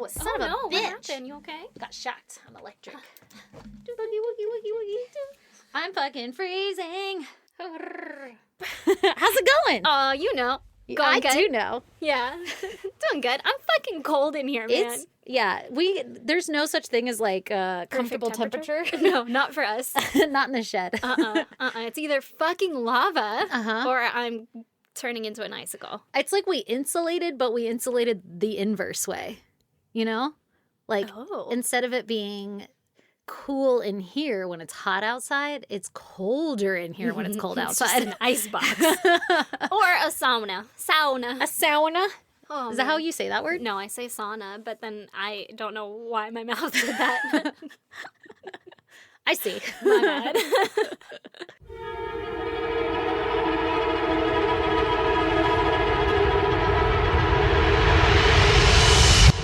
Ow! Son of a bitch. What happened? You okay? Got shocked. I'm electric. Woogie. I'm fucking freezing. How's it going? You know. I do know. Yeah. Doing good. I'm fucking cold in here, man. There's no such thing as like comfortable temperature. No, not for us. Not in the shed. It's either fucking lava Uh-huh. or I'm turning into an icicle. It's like we insulated, but we insulated the inverse way. You know? Like instead of it being cool in here when it's hot outside, it's colder in here when it's cold outside. Just an icebox. Or a sauna. A sauna? Oh, Is that how you say that word? No, I say sauna, but then I don't know why my mouth did that. I see. My bad.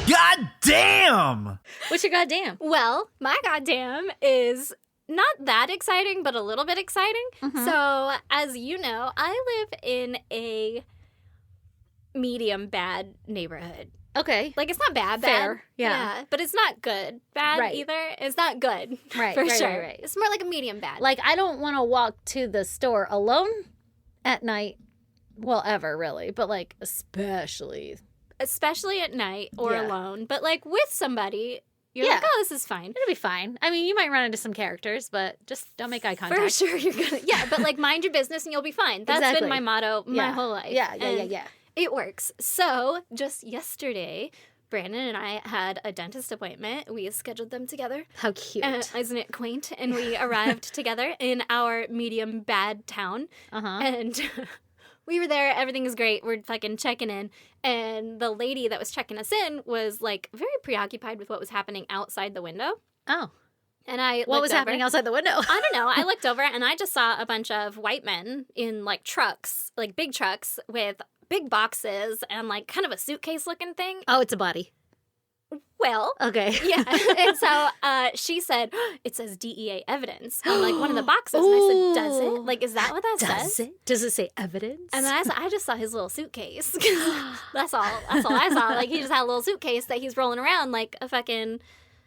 God damn! What's your goddamn? Well, my goddamn is not that exciting, but a little bit exciting. Mm-hmm. So, as you know, I live in a medium bad neighborhood. Okay. Like, it's not bad, Fair, yeah. but it's not good bad Right. either. It's not good, Right, for right, sure. right. It's more like a medium bad. Like, I don't want to walk to the store alone at night. Well, ever, really. But, like, especially Especially at night or Yeah. alone. But, like, with somebody, you're Yeah. like, oh, this is fine. it'll be fine. I mean, you might run into some characters, but just don't make eye contact. For sure you're gonna... Yeah, but, like, mind your business and you'll be fine. That's Exactly. been my motto my whole life. Yeah. And it works. So, just yesterday, Brandon and I had a dentist appointment. We scheduled them together. How cute. Isn't it quaint? And we arrived together in our medium bad town. Uh-huh. And we were there. Everything is great. We're fucking checking in. And the lady that was checking us in was, like, very preoccupied with what was happening outside the window. Oh. And I What was happening outside the window? I don't know. I looked over and I just saw a bunch of white men in, like, trucks, like big trucks with big boxes and, like, kind of a suitcase looking thing. Oh, it's a body. Well, Okay. yeah. And so she said, it says DEA evidence on, like, one of the boxes. And I said, does it? Like, is that what that says? Does it say evidence? And then I just saw his little suitcase. That's all I saw. Like, he just had a little suitcase that he's rolling around like a fucking,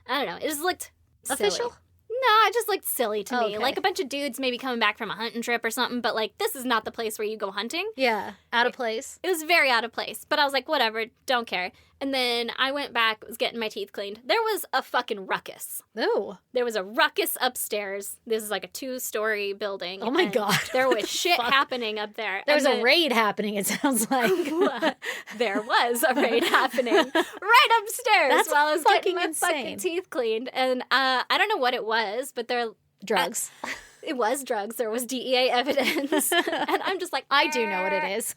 I don't know. It just looked silly. Official? No, it just looked silly to me. Okay. Like a bunch of dudes maybe coming back from a hunting trip or something, but, like, this is not the place where you go hunting. Yeah. Out of place. It was very out of place, but I was like, whatever, don't care. And then I went back, was getting my teeth cleaned. There was a fucking ruckus. Oh. There was a ruckus upstairs. This is like a 2-story building. Oh my and God. There What was the shit fuck? happening up there. There was And a raid happening, it sounds like. There was a raid happening right upstairs That's while I was getting fucking my insane. fucking teeth cleaned. And I don't know what it was, but Drugs. it was drugs. There was DEA evidence. And I'm just like, I do know what it is.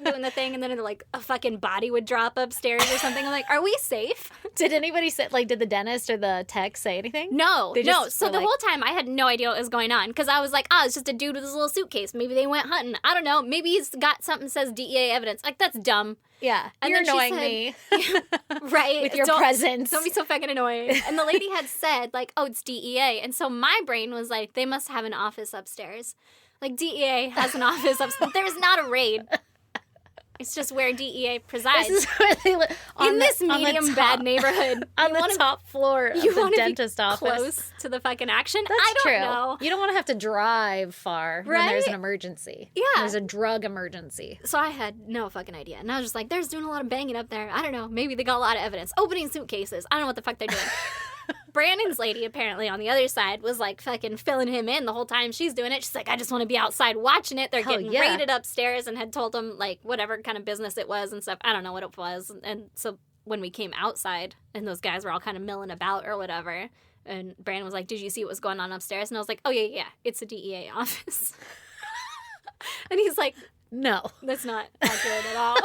doing the thing, and then like a fucking body would drop upstairs or something. I'm like, are we safe? Did anybody say, like, did the dentist or the tech say anything? No, They no. just So were the like- whole time I had no idea what was going on because I was like, it's just a dude with his little suitcase. Maybe they went hunting. I don't know. Maybe he's got something that says DEA evidence. Like, that's dumb. Yeah. And You're then she annoying said- me. Right. With your Don't- presence. Don't be so fucking annoying. And the lady had said, like, oh, it's DEA. And so my brain was like, they must have an office upstairs. Like, DEA has an office upstairs. There's not a raid. It's just where DEA presides. This is where they live. In this medium bad neighborhood. On the top floor of You the want to be dentist office. close to the fucking action? That's I don't true. know. You don't want to have to drive far when there's an Right? emergency. Yeah. There's a drug emergency. So I had no fucking idea. And I was just like, there's doing a lot of banging up there. I don't know. Maybe they got a lot of evidence. Opening suitcases. I don't know what the fuck they're doing. Brandon's lady, apparently, on the other side, was like fucking filling him in the whole time she's doing it. She's like, I just want to be outside watching it. They're Hell getting yeah. raided upstairs, and had told him, like, whatever kind of business it was and stuff. I don't know what it was. And so when we came outside, and those guys were all kind of milling about or whatever, and Brandon was like, did you see what was going on upstairs? And I was like, oh, yeah, it's a DEA office. And he's like, No. that's not accurate at all.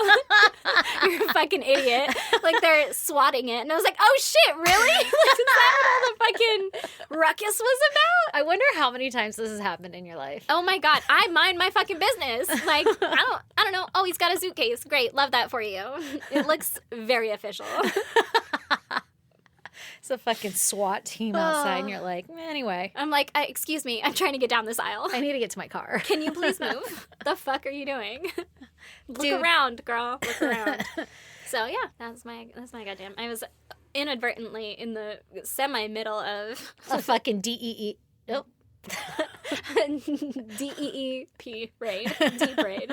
You're a fucking idiot. Like, they're swatting it. And I was like, oh, shit, really? Like, is that what all the fucking ruckus was about? I wonder how many times this has happened in your life. Oh, my God. I mind my fucking business. Like, I don't know. Oh, he's got a suitcase. Great. Love that for you. It looks very official. It's a fucking SWAT team outside, and you're like, anyway, I'm like, excuse me. I'm trying to get down this aisle. I need to get to my car. Can you please move? The fuck are you doing? Look around, girl. Look around. So yeah, that's my goddamn. I was inadvertently in the semi-middle of a fucking DEE. Nope. DEEP raid. Deep raid.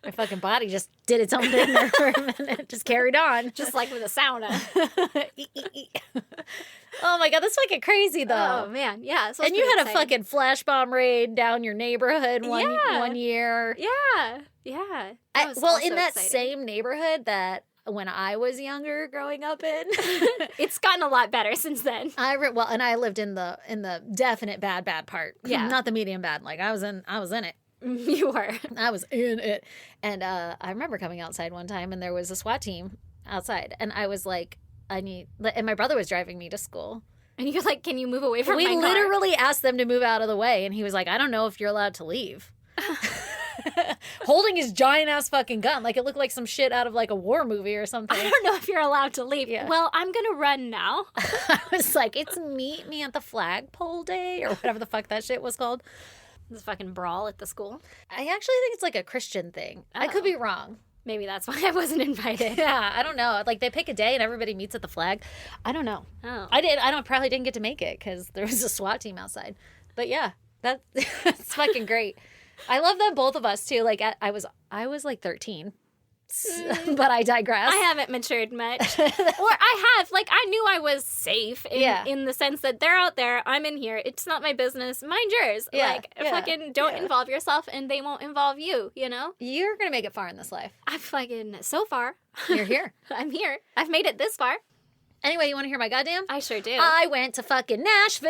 My fucking body just did its own thing there for a minute. Just carried on. Just like with a sauna. Oh my God, that's fucking crazy though. Oh man, yeah. And you had a fucking flash bomb raid down your neighborhood one year. Yeah. Well, in that same neighborhood that when I was younger growing up in. It's gotten a lot better since then. And I lived in the definite bad part. Yeah. Not the medium bad. Like I was in it. You were. I was in it. And I remember coming outside one time and there was a SWAT team outside. And I was like, and my brother was driving me to school. And you're like, can you move away from my car? We literally asked them to move out of the way. And he was like, I don't know if you're allowed to leave. Holding his giant ass fucking gun. Like it looked like some shit out of like a war movie or something. I don't know if you're allowed to leave. Yeah. Well, I'm going to run now. I was like, it's meet me at the flagpole day or whatever the fuck that shit was called. This fucking brawl at the school. I actually think it's like a Christian thing. Uh-oh. I could be wrong. Maybe that's why I wasn't invited. Yeah, I don't know. Like they pick a day and everybody meets at the flag. I don't know. Oh. I probably didn't get to make it because there was a SWAT team outside. But yeah, that's fucking great. I love that both of us too. Like I was like 13. But I digress. I haven't matured much. Or I have. Like, I knew I was safe in the sense that they're out there, I'm in here. It's not my business. Mind yours. Yeah, like, fucking don't involve yourself and they won't involve you, you know? You're going to make it far in this life. I'm fucking, so far. You're here. I'm here. I've made it this far. Anyway, you want to hear my goddamn? I sure do. I went to fucking Nashville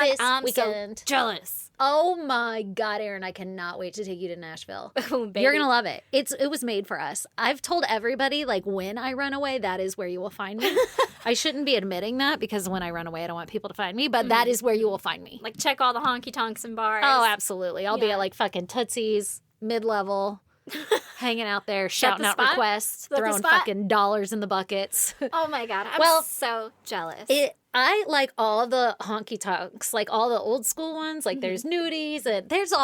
this weekend. So jealous. Oh my God, Erin, I cannot wait to take you to Nashville. Oh, baby. You're going to love it. It was made for us. I've told everybody, like, when I run away, that is where you will find me. I shouldn't be admitting that because when I run away, I don't want people to find me, but that is where you will find me. Like, check all the honky tonks and bars. Oh, absolutely. I'll be at, like, fucking Tootsie's, mid-level, hanging out there, shouting out requests, throwing fucking dollars in the buckets. Oh my God. I'm so jealous. I like all the honky tonks, like all the old school ones. Like there's nudies and there's a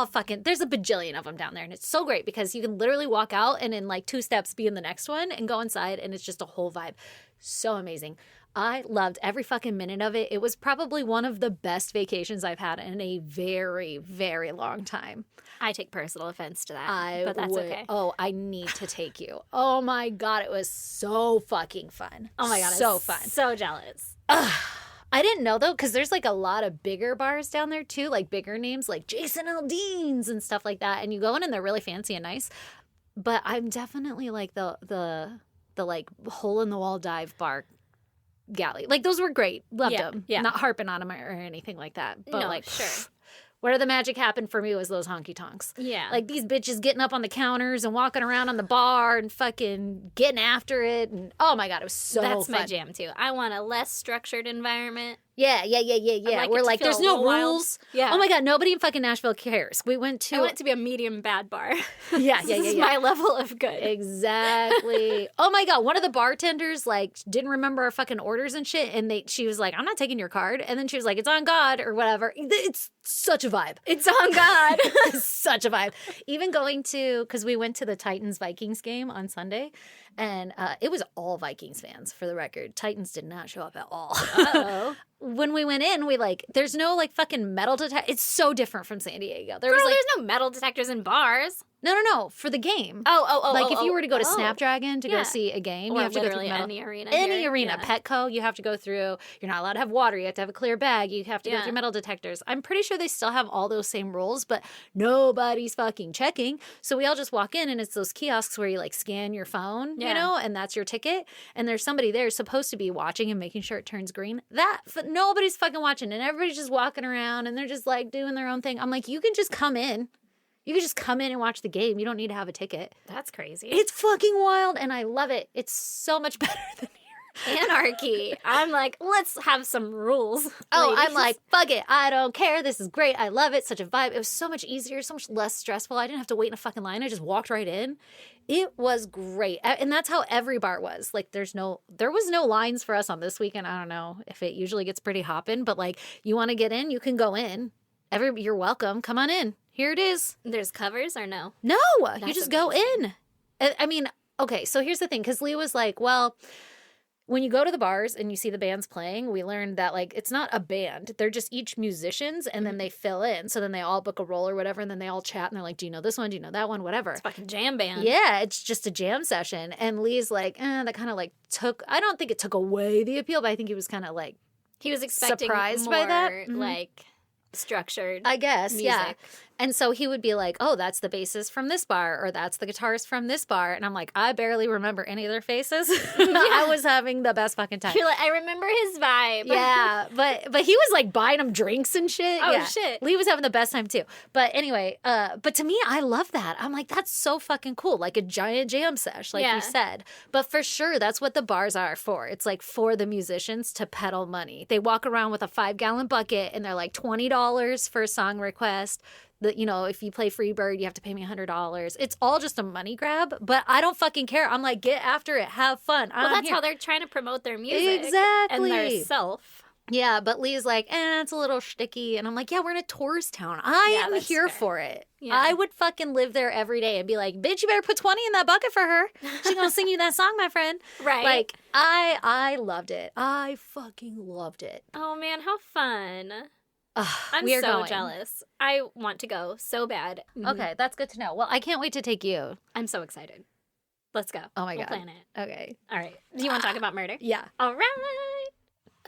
bajillion of them down there. And it's so great because you can literally walk out and in like 2 steps be in the next one and go inside and it's just a whole vibe. So amazing. I loved every fucking minute of it. It was probably one of the best vacations I've had in a very, very long time. I take personal offense to that, but that's okay. Oh, I need to take you. Oh my God, it was so fucking fun. Oh my God, so fun. So jealous. I didn't know though, because there's like a lot of bigger bars down there too, like bigger names like Jason Aldean's and stuff like that. And you go in and they're really fancy and nice. But I'm definitely like the like hole in the wall dive bar galley. Like those were great. Loved them. Yeah. Not harping on them or anything like that. But no, like, sure. Where the magic happened for me was those honky tonks. Yeah. Like these bitches getting up on the counters and walking around on the bar and fucking getting after it. And oh my God, it was so fun. That's my jam too. I want a less structured environment. Yeah. We're like, there's no rules. Yeah. Oh my God, nobody in fucking Nashville cares. I want it to be a medium bad bar. Yeah. This is my level of good. Exactly. Oh my God, one of the bartenders like didn't remember our fucking orders and shit, and she was like, I'm not taking your card, and then she was like, it's on God or whatever. It's such a vibe. It's on God. It's such a vibe. Even going to, because we went to the Titans-Vikings game on Sunday, and it was all Vikings fans, for the record. Titans did not show up at all. Uh-oh. When we went in, there's no like fucking metal detector. It's so different from San Diego. There's no metal detectors in bars. No, for the game. Oh. If you were to go to Snapdragon to go see a game, you have to go through any arena. Any arena. Petco, you have to go through. You're not allowed to have water. You have to have a clear bag. You have to go through metal detectors. I'm pretty sure they still have all those same rules, but nobody's fucking checking. So we all just walk in, and it's those kiosks where you like scan your phone, you know, and that's your ticket. And there's somebody there supposed to be watching and making sure it turns green. Nobody's fucking watching, and everybody's just walking around, and they're just like doing their own thing. I'm like, you can just come in. You can just come in and watch the game. You don't need to have a ticket. That's crazy. It's fucking wild, and I love it. It's so much better than here. Anarchy. I'm like, let's have some rules. Oh, ladies. I'm like, fuck it. I don't care. This is great. I love it. Such a vibe. It was so much easier, so much less stressful. I didn't have to wait in a fucking line. I just walked right in. It was great. And that's how every bar was. Like, there was no lines for us on this weekend. I don't know if it usually gets pretty hopping, but like, you want to get in, you can go in. You're welcome. Come on in. Here it is. There's covers or no? No, That's you just go in. I mean, okay, so here's the thing, because Lee was like, well, when you go to the bars and you see the bands playing, we learned that, like, it's not a band. They're just each musicians, and then they fill in. So then they all book a role or whatever, and then they all chat, and they're like, do you know this one? Do you know that one? Whatever. It's a fucking jam band. Yeah, it's just a jam session. And Lee's like, that kind of, like, I don't think it took away the appeal, but I think he was kind of, like, He was expecting surprised more, by that. like, structured I guess, music. yeah. And so he would be like, oh, that's the bassist from this bar, or that's the guitarist from this bar. And I'm like, I barely remember any of their faces. I was having the best fucking time. You're like, I remember his vibe. Yeah, but he was like buying them drinks and shit. Oh, Yeah. shit. Lee was having the best time too. But anyway, but to me, I love that. I'm like, that's so fucking cool. Like a giant jam sesh, like you said. But for sure, that's what the bars are for. It's like for the musicians to peddle money. They walk around with a 5-gallon bucket and they're like $20 for a song request. You know, if you play Freebird, you have to pay me $100. It's all just a money grab, but I don't fucking care. I'm like, get after it. Have fun. Well, that's how they're trying to promote their music. Exactly. And their self. Yeah, but Lee's like, it's a little shticky. And I'm like, yeah, we're in a tourist town. I am here for it. Yeah. I would fucking live there every day and be like, bitch, you better put 20 in that bucket for her. She's going to sing you that song, my friend. Right. Like, I loved it. I fucking loved it. Oh, man, how fun. I'm we are so going. jealous. I want to go so bad. Okay, that's good to know. Well, I can't wait to take you. I'm so excited. Let's go. Oh, my We'll God. plan it. Okay. All right. Do you want to talk about murder? Yeah. All right.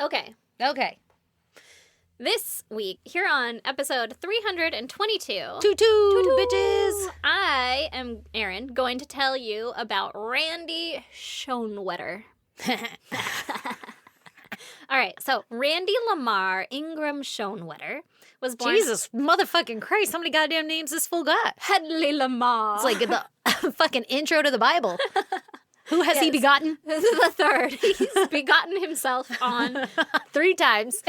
Okay. Okay. This week, here on episode 322, Toot, bitches. I am, Erin, going to tell you about Randy Schoenwetter. All right, so Randy Lamar Ingram Schoenwetter was born... Jesus motherfucking Christ, how many goddamn names this fool got? Hedley Lamar. It's like the fucking intro to the Bible. Who has he begotten? This is the third. He's begotten himself on 3 times.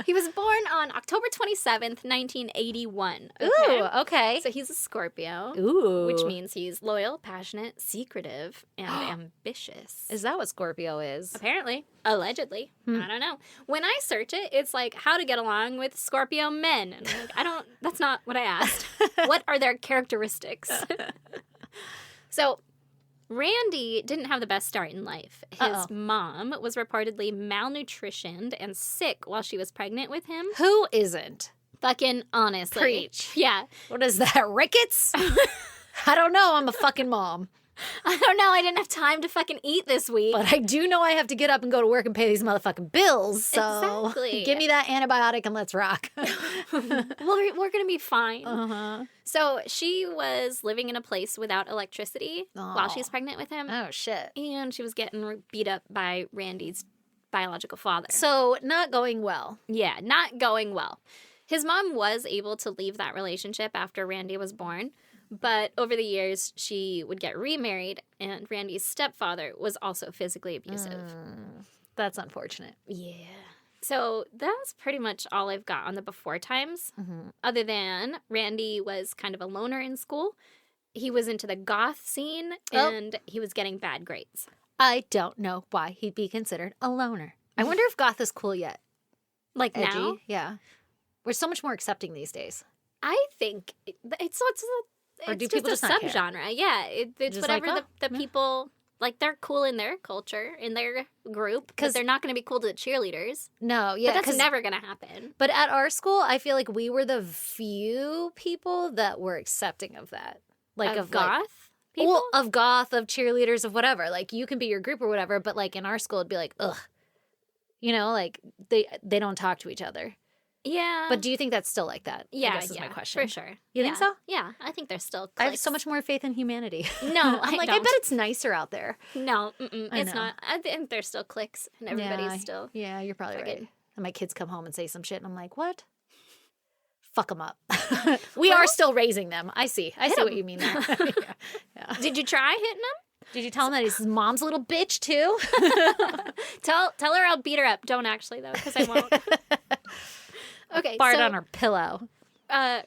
He was born on October 27th, 1981. Okay? Ooh, okay. So he's a Scorpio. Ooh. Which means he's loyal, passionate, secretive, and ambitious. Is that what Scorpio is? Apparently. Allegedly. I don't know. When I search it, it's like how to get along with Scorpio men. And I'm like, that's not what I asked. What are their characteristics? So... Randy didn't have the best start in life. His mom was reportedly malnutritioned and sick while she was pregnant with him. Who isn't? Fucking honestly. Preach. Yeah. What is that, rickets? I don't know. I'm a fucking mom. I don't know. I didn't have time to fucking eat this week. But I do know I have to get up and go to work and pay these motherfucking bills. So Exactly. Give me that antibiotic and let's rock. We're going to be fine. Uh-huh. So she was living in a place without electricity while she was pregnant with him. Oh, shit. And she was getting beat up by Randy's biological father. So not going well. Yeah, not going well. His mom was able to leave that relationship after Randy was born. But over the years, she would get remarried, and Randy's stepfather was also physically abusive. That's unfortunate. Yeah. So that's pretty much all I've got on the before times. Other than Randy was kind of a loner in school. He was into the goth scene, and he was getting bad grades. I don't know why he'd be considered a loner. I wonder if goth is cool yet. Like Edgy? now? Yeah. We're so much more accepting these days. I think it's Or do just people a just not care? subgenre. Yeah, it's Just whatever like, the people... Like, they're cool in their culture, in their group, because they're not going to be cool to the cheerleaders. No, yeah. But that's never going to happen. But at our school, I feel like we were the few people that were accepting of that. Like of goth people? Well, of goth, of cheerleaders, of whatever. Like, you can be your group or whatever, but like in our school, it'd be like, ugh. You know, like they don't talk to each other. Yeah. But do you think that's still like that? Yeah, I guess is my question. for sure. You think so? Yeah, I think there's still I have cliques. so much more faith in humanity. No, I'm like, I bet it's nicer out there. No, it's know. not. I think there's still cliques, and everybody's still... Yeah, you're probably fucking- right. And my kids come home and say some shit, and I'm like, what? Fuck them up. We are still raising them. I see what you mean there. Yeah. Did you try hitting him? Did you tell him that he's his mom's little bitch, too? Tell her I'll beat her up. Don't actually, though, because I won't. Okay, Fart so... on her pillow.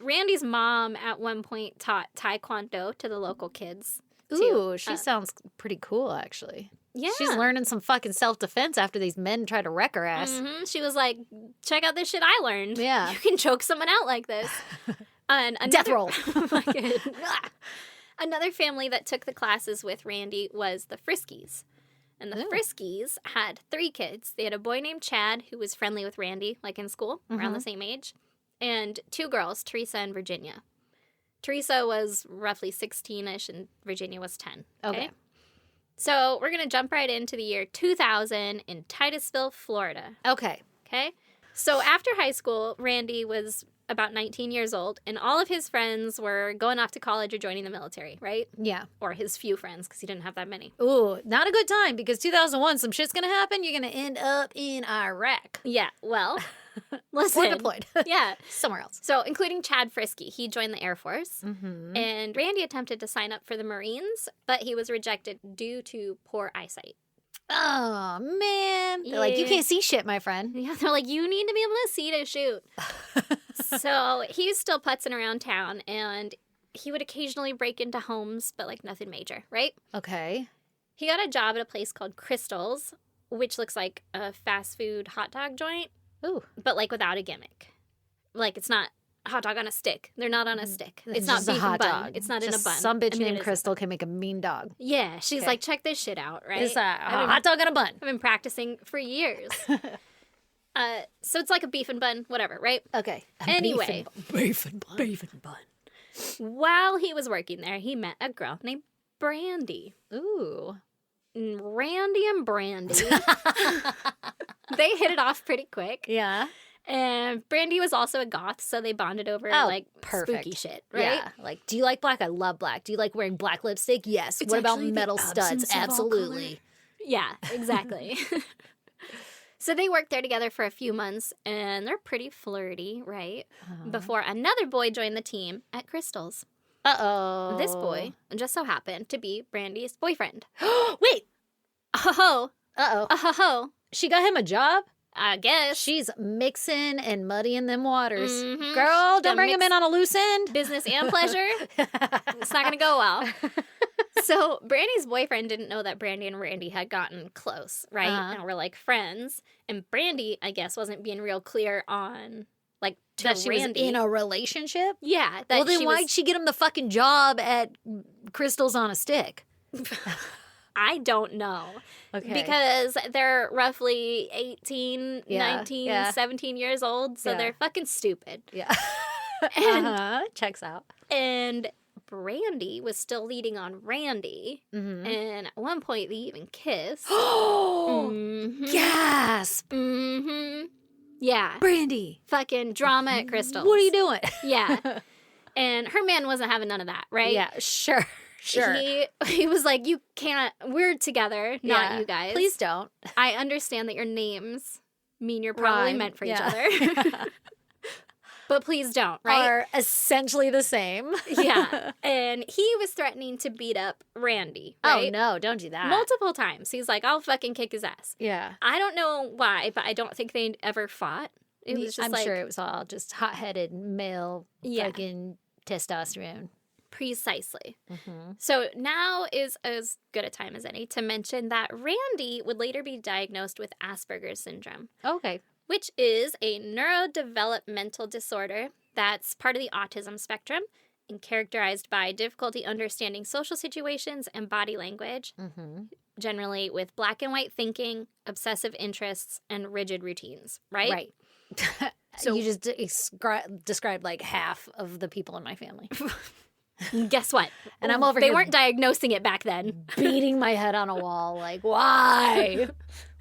Randy's mom at one point taught Taekwondo to the local kids. Ooh, she sounds pretty cool, actually. Yeah. She's learning some fucking self-defense after these men try to wreck her ass. She was like, check out this shit I learned. Yeah. You can choke someone out like this. And Death roll. Another family that took the classes with Randy was the Friskies. And the Friskies had 3 kids. They had a boy named Chad, who was friendly with Randy, like in school, around the same age, and 2 girls, Teresa and Virginia. Teresa was roughly 16-ish, and Virginia was 10. Okay. So we're going to jump right into the year 2000 in Titusville, Florida. Okay. Okay? So after high school, Randy was about 19 years old, and all of his friends were going off to college or joining the military, right? Yeah. Or his few friends, because he didn't have that many. Ooh, not a good time, because 2001, some shit's going to happen. You're going to end up in Iraq. Yeah, well, listen. Or deployed. Yeah. Somewhere else. So, including Chad Friskey, he joined the Air Force. And Randy attempted to sign up for the Marines, but he was rejected due to poor eyesight. Oh, man. They're like, you can't see shit, my friend. Yeah, they're like, you need to be able to see to shoot. So he was still putzing around town, and he would occasionally break into homes, but like nothing major, right? Okay. He got a job at a place called Crystal's, which looks like a fast food hot dog joint, but like without a gimmick. Like it's not a hot dog on a stick. They're not on a stick. It's not just a beef hot and bun. dog. It's not just in a bun. Some bitch I mean, named Crystal can make a mean dog. Yeah, she's like, check this shit out, right? It's a hot dog on a bun. I've been practicing for years. So it's like a beef and bun, whatever, right? Okay. Anyway. Beef and bun. While he was working there, he met a girl named Brandy. Ooh. Randy and Brandy. They hit it off pretty quick. Yeah. And Brandy was also a goth, so they bonded over spooky shit, right? Yeah. Like, do you like black? I love black. Do you like wearing black lipstick? Yes. What about metal studs? Absolutely. Yeah, exactly. So they worked there together for a few months, and they're pretty flirty, right? Before another boy joined the team at Crystal's. Uh-oh. This boy just so happened to be Brandy's boyfriend. Wait. Oh-ho. Uh-oh. Oh-ho. She got him a job? I guess. She's mixing and muddying them waters. Mm-hmm. Girl, don't bring him in on a loose end. Business and pleasure. It's not going to go well. So Brandy's boyfriend didn't know that Brandy and Randy had gotten close, right? And were like friends. And Brandy, I guess, wasn't being real clear on like to that she Randy. was in a relationship? Yeah. Well, then why'd she get him the fucking job at Crystals on a Stick? I don't know. Okay. Because they're roughly 18, 19, 17 years old, so they're fucking stupid. Yeah. Checks out. And Brandy was still leading on Randy. And at one point, they even kissed. Gasp! Yeah. Brandy. Fucking drama at Crystal's. What are you doing? Yeah. And her man wasn't having none of that, right? Yeah, sure. Sure. He was like, you can't, we're together, not you guys. Please don't. I understand that your names mean you're probably meant for each other. But please don't, right? Are essentially the same. Yeah. And he was threatening to beat up Randy, right? Oh, no, don't do that. Multiple times. He's like, I'll fucking kick his ass. Yeah. I don't know why, but I don't think they ever fought. It was just I'm sure it was all just hot-headed male fucking testosterone. Precisely. So now is as good a time as any to mention that Randy would later be diagnosed with Asperger's syndrome. Okay. Which is a neurodevelopmental disorder that's part of the autism spectrum and characterized by difficulty understanding social situations and body language, generally with black and white thinking, obsessive interests, and rigid routines, right? Right. So you just described like half of the people in my family. Guess what? And I'm over They here weren't diagnosing it back then. beating my head on a wall like, why?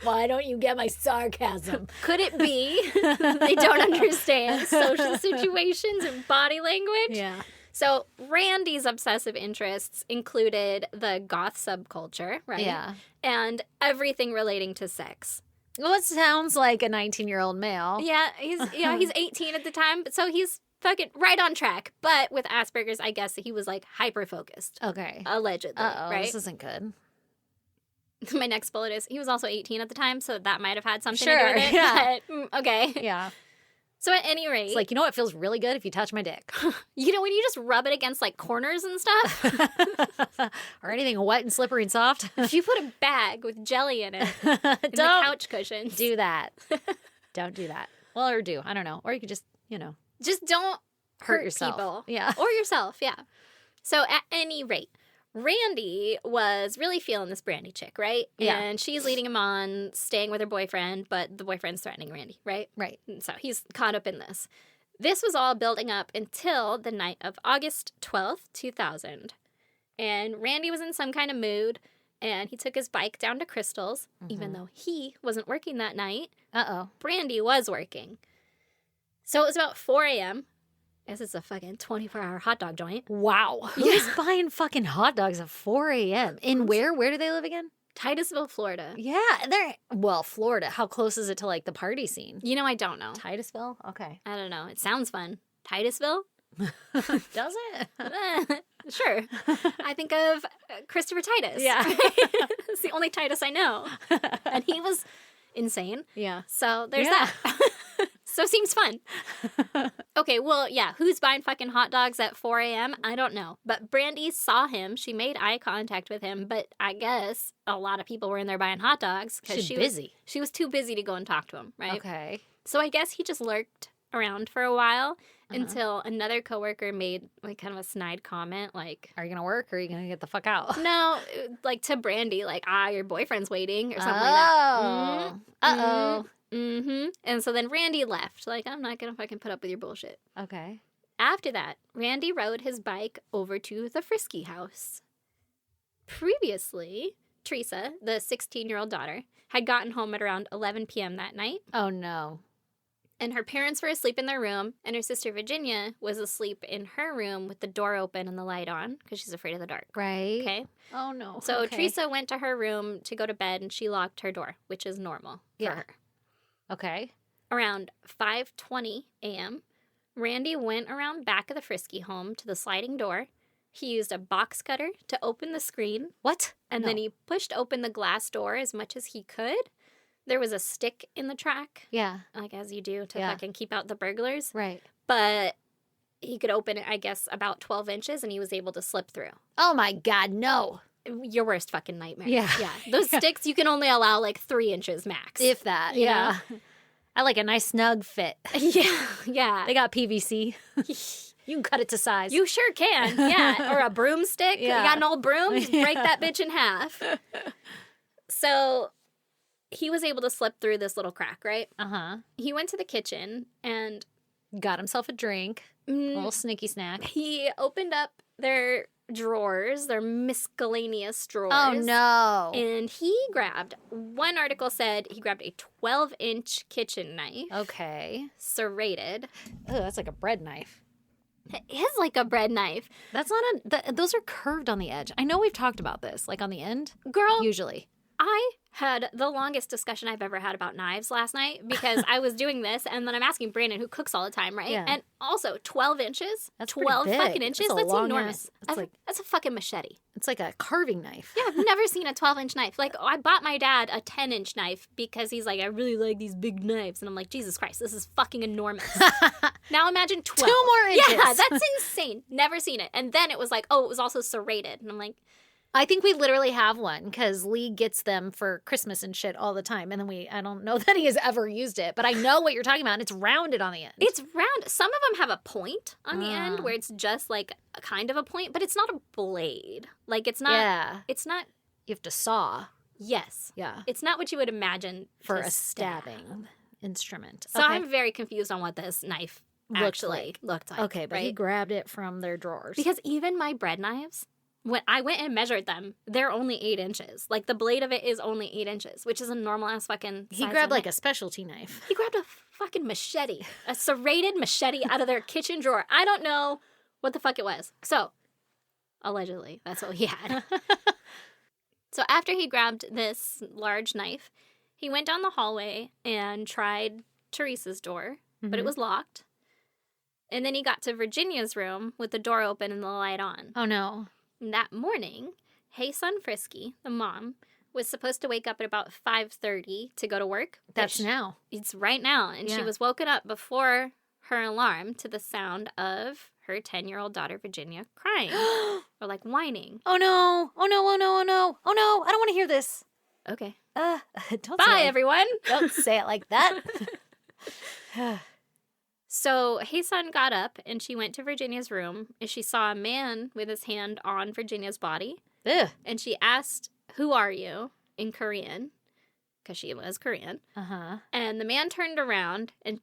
Why don't you get my sarcasm? Could it be they don't understand social situations and body language? Yeah. So Randy's obsessive interests included the goth subculture, right? Yeah. And everything relating to sex. Well, it sounds like a 19-year-old male. Yeah, he's 18 at the time, so he's fucking right on track. But with Asperger's, I guess he was like hyper-focused. Okay. Allegedly, right? This isn't good. My next bullet is he was also 18 at the time, so that might have had something to Sure, do with it. yeah. But, okay. Yeah. So at any rate... It's like, you know what feels really good? If you touch my dick. You know, when you just rub it against, like, corners and stuff? Or anything wet and slippery and soft. If you put a bag with jelly in it, in the couch cushions. Do that. Don't do that. Well, or do. I don't know. Or you could just, Just don't hurt yourself. people. Yeah. Or yourself, yeah. So at any rate, Randy was really feeling this Brandy chick, right? Yeah. And she's leading him on, staying with her boyfriend, but the boyfriend's threatening Randy, right? Right. And so he's caught up in this. This was all building up until the night of August 12th, 2000. And Randy was in some kind of mood, and he took his bike down to Crystal's, even though he wasn't working that night. Uh-oh. Brandy was working. So it was about 4 a.m. This is a fucking 24-hour hot dog joint. Wow. Who's buying fucking hot dogs at 4 a.m.? In where? Where do they live again? Titusville, Florida. Yeah, well, Florida. How close is it to, like, the party scene? You know, I don't know. Titusville? Okay. I don't know. It sounds fun. Titusville? Does it? Sure. I think of Christopher Titus. Yeah. It's the only Titus I know. And he was insane. Yeah. So there's that. So seems fun. Okay, well, yeah, who's buying fucking hot dogs at 4 a.m.? I don't know. But Brandy saw him. She made eye contact with him. But I guess a lot of people were in there buying hot dogs. She's busy. She was too busy to go and talk to him, right? Okay. So I guess he just lurked around for a while until another coworker made like kind of a snide comment like, are you going to work or are you going to get the fuck out? no, like to Brandy, like, your boyfriend's waiting or something like that. Uh-oh. Mm-hmm. And so then Randy left. Like, I'm not going to fucking put up with your bullshit. Okay. After that, Randy rode his bike over to the Friskey house. Previously, Teresa, the 16-year-old daughter, had gotten home at around 11 p.m. that night. Oh, no. And her parents were asleep in their room, and her sister Virginia was asleep in her room with the door open and the light on because she's afraid of the dark. Right. Okay? Oh, no. So okay. Teresa went to her room to go to bed, and she locked her door, which is normal for her. Okay. Around 5:20 a.m., Randy went around back of the Friskey home to the sliding door. He used a box cutter to open the screen. What? And then he pushed open the glass door as much as he could. There was a stick in the track. Yeah. Like as you do to fucking keep out the burglars. Right. But he could open it, I guess, about 12 inches, and he was able to slip through. Oh, my God, no. Your worst fucking nightmare. Yeah. Yeah. Those sticks, you can only allow like 3 inches max. If that. You Yeah. know? I like a nice snug fit. Yeah. Yeah. They got PVC. You can cut it to size. You sure can. Yeah. Or a broomstick. Yeah. You got an old broom? Just break that bitch in half. So he was able to slip through this little crack, right? Uh-huh. He went to the kitchen and got himself a drink. A little sneaky snack. he opened up their drawers, their miscellaneous drawers. Oh, no. And he grabbed, one article said he grabbed a 12-inch kitchen knife. Okay. Serrated. Oh, that's like a bread knife. It is like a bread knife. That's not those are curved on the edge. I know we've talked about this, like on the end. Girl, Usually. I had the longest discussion I've ever had about knives last night because I was doing this and then I'm asking Brandon, who cooks all the time, right? Yeah. And also 12 inches? That's 12 pretty fucking big. inches? That's a That's long enormous. ass- That's a fucking machete. It's like a carving knife. Yeah, I've never seen a 12-inch knife. Like, I bought my dad a 10-inch knife because he's like, I really like these big knives. And I'm like, Jesus Christ, this is fucking enormous. Now imagine 12. 2 more inches. Yeah, that's insane. Never seen it. And then it was like, oh, it was also serrated. And I'm like, I think we literally have one because Lee gets them for Christmas and shit all the time. And then I don't know that he has ever used it, but I know what you're talking about. And it's rounded on the end. it's round. Some of them have a point on the end where it's just like a kind of a point, but it's not a blade. Like, it's not. Yeah. It's not. You have to saw. Yes. Yeah. It's not what you would imagine For to a stab. stabbing instrument. So Okay. I'm very confused on what this knife actually looked like. Okay, but right? he grabbed it from their drawers. Because even my bread knives, when I went and measured them, they're only 8 inches. Like, the blade of it is only 8 inches, which is a normal ass fucking he size grabbed of like knife. a specialty knife. He grabbed a fucking machete, a serrated machete out of their kitchen drawer. I don't know what the fuck it was. So, allegedly, that's what he had. So after he grabbed this large knife, he went down the hallway and tried Teresa's door, but it was locked. And then he got to Virginia's room with the door open and the light on. Oh, no. That morning, Hey Son Friskey, the mom, was supposed to wake up at about 5:30 to go to work. That's now. It's right now. And she Yeah. was woken up before her alarm to the sound of her 10-year-old daughter, Virginia, crying or like whining. Oh, no. Oh, no. Oh, no. Oh, no. Oh, no. I don't want to hear this. Okay. Don't say Bye, it everyone. Don't say it like that. So Hae-sun got up and she went to Virginia's room and she saw a man with his hand on Virginia's body. Ugh. And she asked, "Who are you?" in Korean, because she was Korean. Uh-huh. And the man turned around and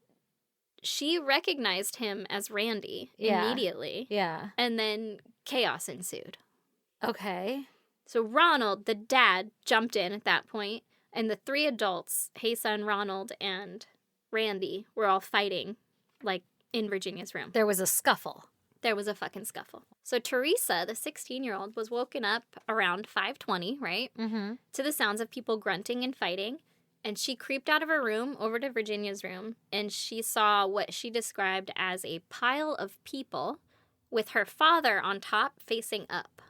she recognized him as Randy immediately. Yeah. And then chaos ensued. Okay. So Ronald, the dad, jumped in at that point, and the three adults, Hae-sun, Ronald, and Randy, were all fighting, like, in Virginia's room. There was a scuffle. There was a fucking scuffle. So Teresa, the 16-year-old, was woken up around 5:20, right? Mm-hmm. To the sounds of people grunting and fighting. And she creeped out of her room over to Virginia's room, and she saw what she described as a pile of people with her father on top facing up.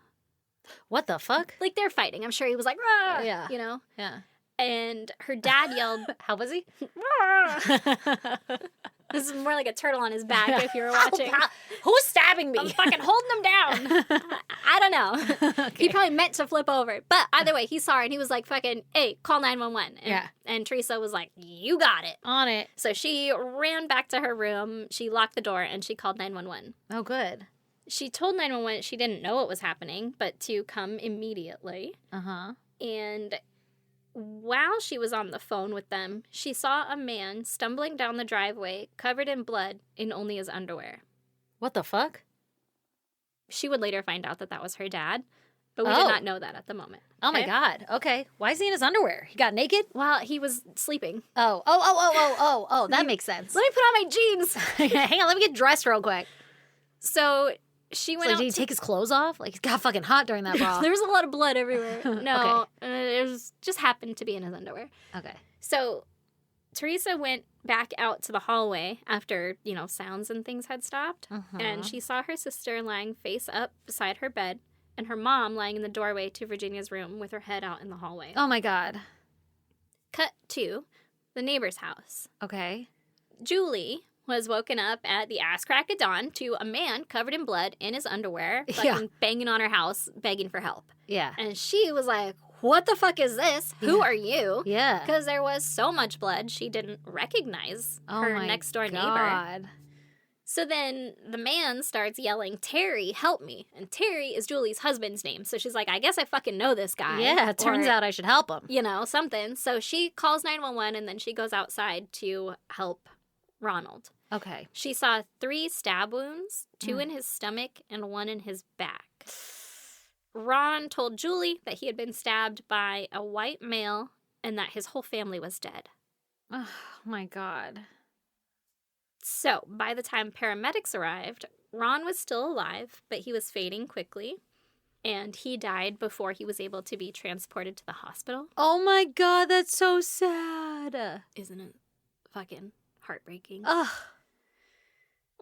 What the fuck? Like, they're fighting. I'm sure he was like, "Rah!" Yeah. You know? Yeah. And her dad yelled, How was he? "Rah!" This is more like a turtle on his back if you were watching. Who's stabbing me? I'm fucking holding him down. I don't know. Okay. He probably meant to flip over. But either way, he saw her and he was like, fucking, "Hey, call 911. And Teresa was like, "You got it." On it. So she ran back to her room. She locked the door and she called 911. Oh, good. She told 911 she didn't know what was happening, but to come immediately. Uh-huh. And while she was on the phone with them, she saw a man stumbling down the driveway, covered in blood, in only his underwear. What the fuck? She would later find out that that was her dad, but we did not know that at the moment. Oh, my okay? God. Okay. Why is he in his underwear? He got naked? Well, he was sleeping. Oh. That makes sense. Let me put on my jeans. Hang on. Let me get dressed real quick. So she went Like, out. did he take his clothes off? Like, he got fucking hot during that bra. There was a lot of blood everywhere. No, it was just happened to be in his underwear. Okay. So Teresa went back out to the hallway after, sounds and things had stopped. Uh-huh. And she saw her sister lying face up beside her bed and her mom lying in the doorway to Virginia's room with her head out in the hallway. Oh, my God. Cut to the neighbor's house. Okay. Julie was woken up at the ass crack of dawn to a man covered in blood in his underwear, fucking banging on her house, begging for help. Yeah. And she was like, "What the fuck is this? Who are you?" Yeah. Because there was so much blood, she didn't recognize her next door neighbor. So then the man starts yelling, "Terry, help me." And Terry is Julie's husband's name. So she's like, I guess I fucking know this guy. Yeah, it turns out I should help him. Something. So she calls 911 and then she goes outside to help Ronald. Okay. She saw 3 stab wounds, 2 in his stomach and 1 in his back. Ron told Julie that he had been stabbed by a white male and that his whole family was dead. Oh, my God. So, by the time paramedics arrived, Ron was still alive, but he was fading quickly, and he died before he was able to be transported to the hospital. Oh, my God, that's so sad. Isn't it fucking heartbreaking? Ugh.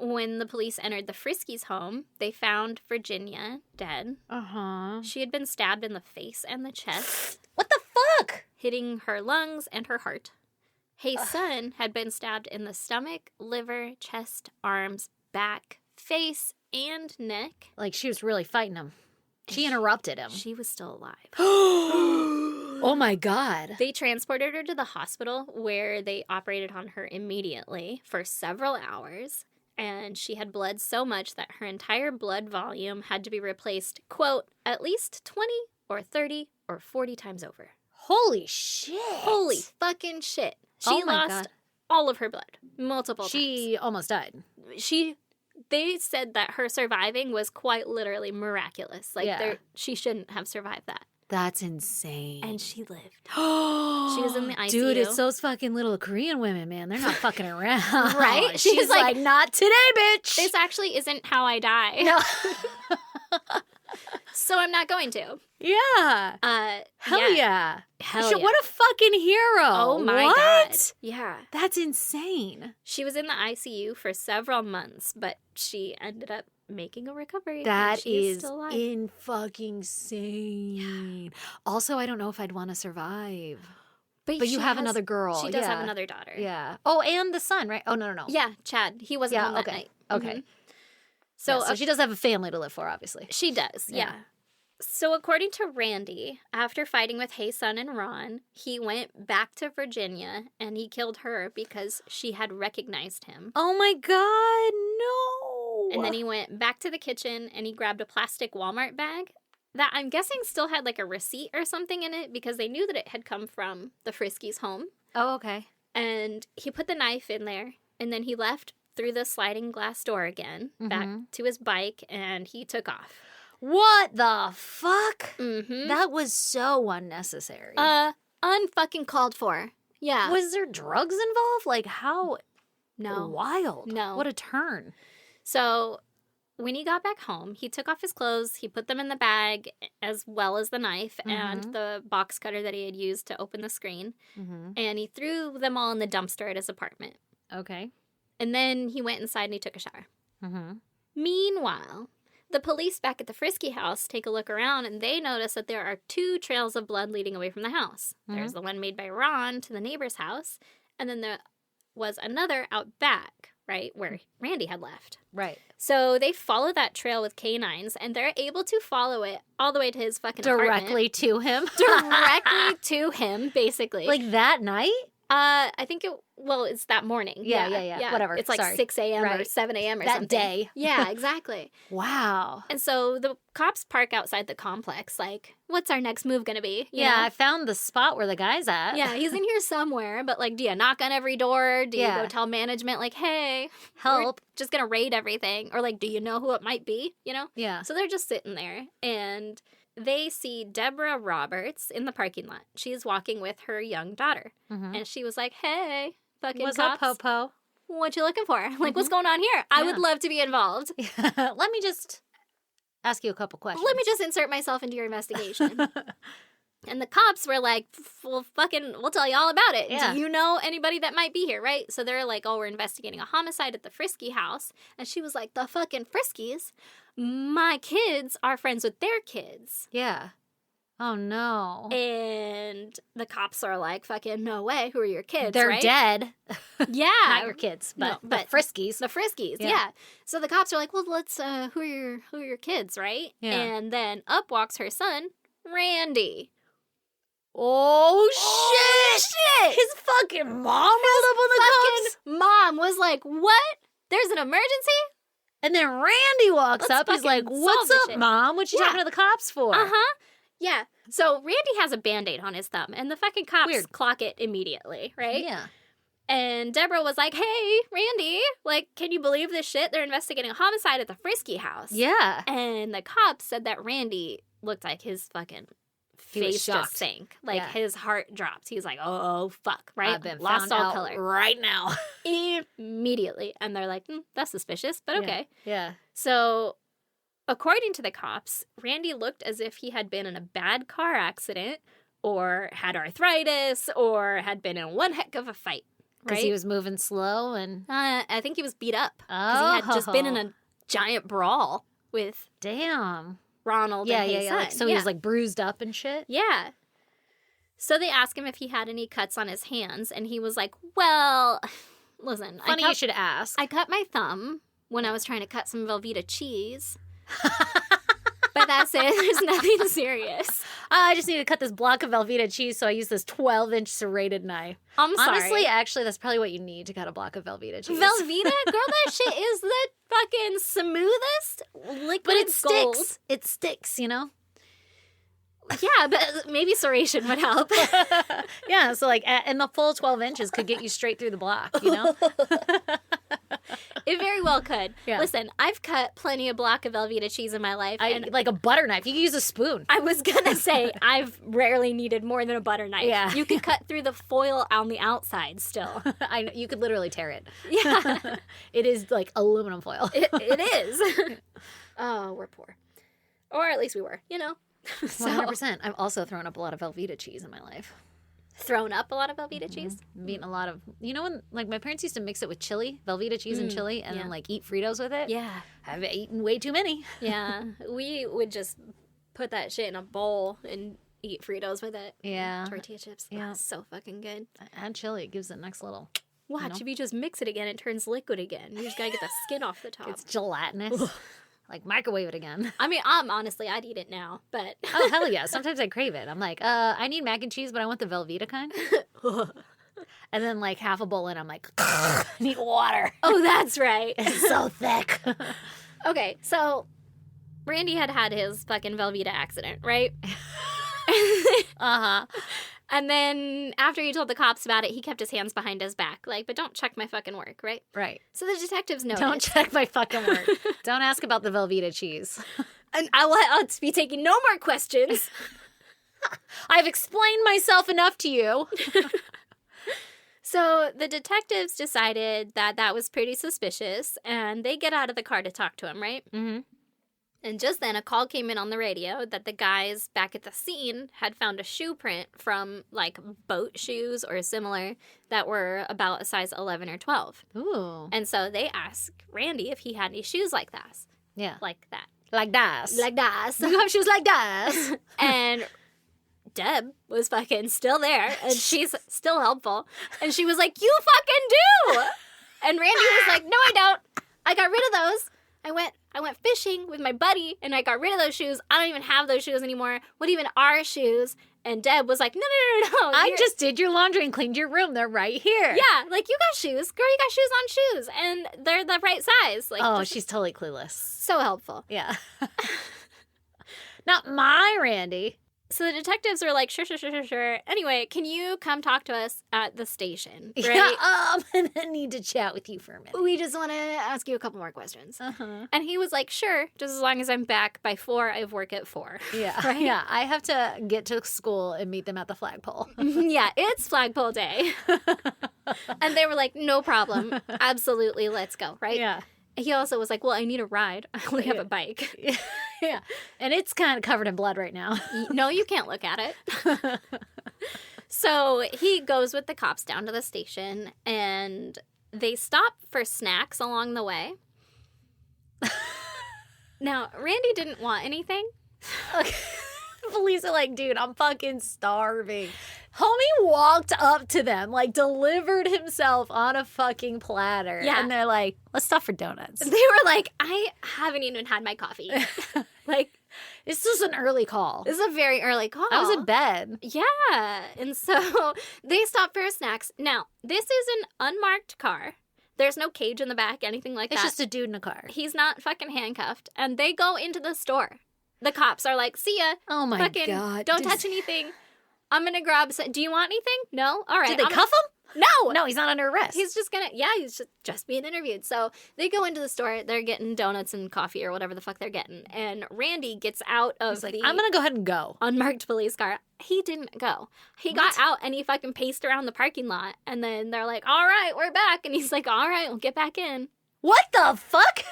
When the police entered the Friskies' home, they found Virginia dead. Uh-huh. She had been stabbed in the face and the chest, What the fuck? hitting her lungs and her heart. Hae-sun had been stabbed in the stomach, liver, chest, arms, back, face, and neck. Like, she was really fighting him. She interrupted him. She was still alive. Oh, my God. They transported her to the hospital where they operated on her immediately for several hours. And she had bled so much that her entire blood volume had to be replaced, quote, at least 20 or 30 or 40 times over. Holy shit. Holy fucking shit. She lost all of her blood multiple times. She almost died. They said that her surviving was quite literally miraculous. Like, she shouldn't have survived that. That's insane. And she lived. She was in the ICU. Dude, it's those fucking little Korean women, man. They're not fucking around. Right? She's like, not today, bitch. This actually isn't how I die. No. So I'm not going to. Yeah. Hell yeah. Hell yeah. What a fucking hero. Oh my what? God. Yeah. That's insane. She was in the ICU for several months, but she ended up making a recovery. That she is still alive. in fucking insane. Yeah. Also, I don't know if I'd want to survive. But you have another girl. She does have another daughter. Yeah. Oh, and the son, right? Oh, no. Yeah, Chad. He wasn't home that night. Okay. Mm-hmm. So she does have a family to live for, obviously. She does, yeah. So according to Randy, after fighting with Hae-sun and Ron, he went back to Virginia and he killed her because she had recognized him. Oh my God, no! And then he went back to the kitchen and he grabbed a plastic Walmart bag that I'm guessing still had like a receipt or something in it because they knew that it had come from the Friskeys' home. Oh, okay. And he put the knife in there and then he left through the sliding glass door again, back to his bike, and he took off. What the fuck? Mm-hmm. That was so unnecessary. Unfucking called for. Yeah. Was there drugs involved? Like, how No. wild. No. What a turn. So when he got back home, he took off his clothes, he put them in the bag, as well as the knife and the box cutter that he had used to open the screen, and he threw them all in the dumpster at his apartment. Okay. And then he went inside and he took a shower. Meanwhile, the police back at the Friskey house take a look around and they notice that there are 2 trails of blood leading away from the house. There's the one made by Ron to the neighbor's house, and then there was another out back, right, where Randy had left. Right. So they follow that trail with canines, and they're able to follow it all the way to his fucking Directly apartment. to him? Directly to him, basically. Like that night? I think it's that morning. Yeah. Whatever. It's like Sorry. 6 a.m. or Right. 7 a.m. or That something. day. Yeah, exactly. Wow. And so the cops park outside the complex, like, what's our next move going to be? You know? I found the spot where the guy's at. Yeah, he's in here somewhere, but, like, do you knock on every door? Do you Yeah. go tell management, like, hey, Help. we're just going to raid everything? Or, like, do you know who it might be, you know? Yeah. So they're just sitting there, and they see Deborah Roberts in the parking lot. She's walking with her young daughter. And she was like, hey, fucking What's cops. up, Popo? What you looking for? Like, what's going on here? I would love to be involved. Let me just ask you a couple questions. Let me just insert myself into your investigation. And the cops were like, well, fucking, we'll tell you all about it. Yeah. Do you know anybody that might be here, right? So they're like, oh, we're investigating a homicide at the Friskey house. And she was like, the fucking Friskies? My kids are friends with their kids. Yeah. Oh, no. And the cops are like, fucking, no way. Who are your kids, They're right? dead. Yeah. Not your kids, but the Friskies. The Friskies, Yeah. yeah. So the cops are like, well, let's, who are your kids, right? Yeah. And then up walks her son, Randy. Oh, shit! His fucking mom rolled up on the cops? Fucking mom was like, what? There's an emergency? And then Randy walks Let's up. He's like, fucking what's solve this up, shit." Mom? What you Yeah. talking to the cops for? Uh-huh. Yeah. So Randy has a Band-Aid on his thumb, and the fucking cops Weird. clock it immediately, right? Yeah. And Deborah was like, hey, Randy, like, can you believe this shit? They're investigating a homicide at the Friskey house. Yeah. And the cops said that Randy looked like his fucking He was face shocked. just sank. Like, Yeah. his heart dropped. He was like, oh, fuck, right? I've been Lost found all out color. right now. Immediately. And they're like, that's suspicious, but okay. Yeah. So, according to the cops, Randy looked as if he had been in a bad car accident or had arthritis or had been in one heck of a fight. Because Right? he was moving slow and... I think he was beat up. Because he had just been in Oh. a giant brawl with Damn. Ronald Yeah, and yeah, his yeah. son. Like, so he was like bruised up and shit? Yeah. So they asked him if he had any cuts on his hands, and he was like, well, listen, Funny you should ask. I cut my thumb when I was trying to cut some Velveeta cheese. But that's it. There's nothing serious. I just need to cut this block of Velveeta cheese, so I use this 12-inch serrated knife. I'm sorry. Honestly, actually, that's probably what you need to cut a block of Velveeta cheese. Velveeta? Girl, that shit is the fucking smoothest liquid But it gold. sticks. It sticks, you know? Yeah, but maybe serration would help. Yeah, so like, and the full 12 inches could get you straight through the block, you know? It very well could. Yeah. Listen, I've cut plenty of block of Velveeta cheese in my life, and Like a butter knife. You can use a spoon. I was gonna say I've rarely needed more than a butter knife. Yeah. You could cut through the foil on the outside still. I know, you could literally tear it. Yeah, It is like aluminum foil. it is. Oh, we're poor. Or at least we were, you know. So, 100%. I've also thrown up a lot of Velveeta cheese in my life. thrown up a lot of Velveeta cheese. I've eaten a lot of, you know, when like my parents used to mix it with chili, Velveeta cheese and chili, and yeah. then like eat Fritos with it. Yeah. I've eaten way too many. Yeah. We would just put that shit in a bowl and eat Fritos with it. Yeah. Tortilla chips. Yeah. Oh, so fucking good. Add chili, it gives it next little. Watch, know? if you just mix it again, it turns liquid again. You just gotta get the skin off the top. It's gelatinous. Like, microwave it again. I mean, honestly, I'd eat it now, but... Oh, hell yeah. Sometimes I crave it. I'm like, I need mac and cheese, but I want the Velveeta kind. And then, like, half a bowl in, I'm like, I need water. Oh, that's right. It's so thick. Okay, so Randy had his fucking Velveeta accident, right? Uh-huh. And then after he told the cops about it, he kept his hands behind his back. Like, but don't check my fucking work, right? Right. So the detectives noticed. Don't check my fucking work. Don't ask about the Velveeta cheese. And I'll be taking no more questions. I've explained myself enough to you. So the detectives decided that was pretty suspicious, and they get out of the car to talk to him, right? Mm-hmm. And just then, a call came in on the radio that the guys back at the scene had found a shoe print from, like, boat shoes or similar that were about a size 11 or 12. Ooh. And so they asked Randy if he had any shoes like that. Yeah. Like that. Like that. Like that. You have shoes like that. And Deb was fucking still there, and she's still helpful. And she was like, you fucking do! And Randy was like, no, I don't. I got rid of those. I went fishing with my buddy, and I got rid of those shoes. I don't even have those shoes anymore. What even are shoes? And Deb was like, no. I just did your laundry and cleaned your room. They're right here. Yeah, like, you got shoes. Girl, you got shoes on shoes. And they're the right size. Like, oh, she's totally clueless. so helpful. Yeah. Not my Randy. So the detectives were like, sure. Anyway, can you come talk to us at the station? Right? Yeah, I need to chat with you for a minute. We just want to ask you a couple more questions. Uh-huh. And he was like, sure, just as long as I'm back by 4, I have work at 4. Yeah. Right? Yeah, I have to get to school and meet them at the flagpole. Yeah, it's flagpole day. And they were like, no problem. Absolutely, let's go, right? Yeah. He also was like, well, I need a ride. I only have a bike. Yeah. And it's kind of covered in blood right now. No, you can't look at it. So he goes with the cops down to the station, and they stop for snacks along the way. Now, Randy didn't want anything. Okay. Police are like, dude, I'm fucking starving. Homie walked up to them, like, delivered himself on a fucking platter. Yeah. And they're like, let's stop for donuts. They were like, I haven't even had my coffee. Like, This was an early call. this is a very early call. I was in bed. Yeah. And so they stopped for snacks. Now, this is an unmarked car. There's no cage in the back, anything like It's that. just a dude in a car. He's not fucking handcuffed. And they go into the store. The cops are like, see ya. Oh my Fucking God. don't touch anything. I'm going to grab some. Do you want anything? No? All right. Did they I'm cuff him? No. No, he's not under arrest. He's just going to, yeah, he's just being interviewed. So they go into the store. They're getting donuts and coffee or whatever the fuck they're getting. And Randy gets out of He's like, the I'm going to go ahead and go. unmarked police car. He didn't go. He got out and he fucking paced around the parking lot. And then they're like, all right, we're back. And he's like, all right, we'll get back in. What the fuck?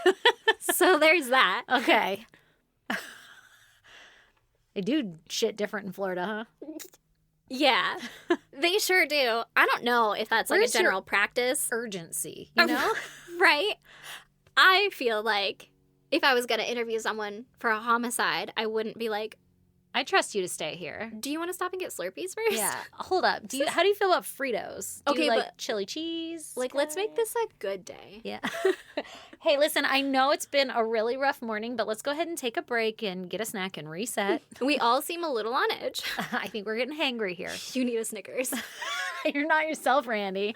So there's that. Okay. They do shit different in Florida, huh? Yeah, they sure do. I don't know if that's like Where's a general practice. Urgency, you know? Right? I feel like if I was going to interview someone for a homicide, I wouldn't be like, I trust you to stay here. do you want to stop and get Slurpees first? Yeah. Hold up. How do you feel about Fritos? Do Okay, you like but- chili cheese? Like, let's make this a good day. Yeah. Hey, listen, I know it's been a really rough morning, but let's go ahead and take a break and get a snack and reset. We all seem a little on edge. I think we're getting hangry here. You need a Snickers. You're not yourself, Randy.